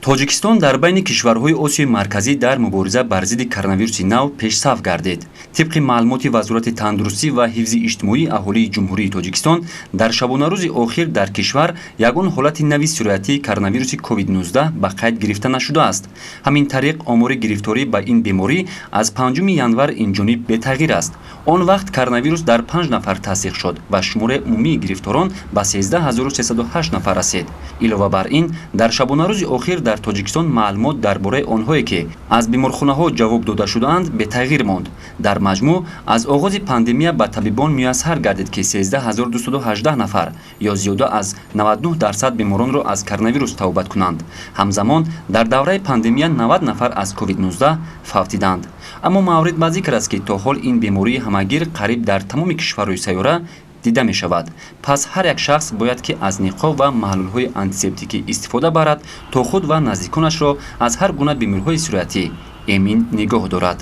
тоҷикистон дар байни кишварҳои осиёи марказӣ дар мубориза бар зидди коронавируси нав пешсаф гардид. тибқи маълумоти вазорати тандурустӣ ва ҳифзи иҷтимоии аҳолии ҷумҳурии тоҷикистон дар шабонарӯзи охир дар кишвар ягон ҳолати нави сироятии коронавируси COVID-19 ба қайд гирифта нашудааст. ҳамин тариқ омори гирифторӣ ба ин беморӣ аз 5 январ инҷониб бетағйир аст. он вақт коронавирус дар 5 нафар тасдиқ шуд ва шумори умумии гирифторон ба 13308 нафар расид. илова бар ин, дар шабонарӯзи охир дар тоҷикистон маълумот дар бораи онҳое ки аз беморхонаҳо ҷавоб дода шудаанд бетағйир монд. дар маҷмӯъ аз оғози пандемия ба табибон муяссар гардид ки 13218 нафар ё зиёда аз 99% беморонро аз коронавирус тавбат кунанд. ҳамзамон дар давраи пандемия 90 нафар аз COVID-19 фавтиданд. аммо маврид ба зикр аст ки то ҳол ин бемории ҳамагир қариб дар тамоми кишварҳои сайёра дида мешавад. пас ҳар як шахс бояд ки аз ниқоб ва маҳлулҳои антисептикӣ истифода барад то худ ва наздиконашро аз ҳар гуна бемориҳои сироятӣ эмин нигоҳ дорад.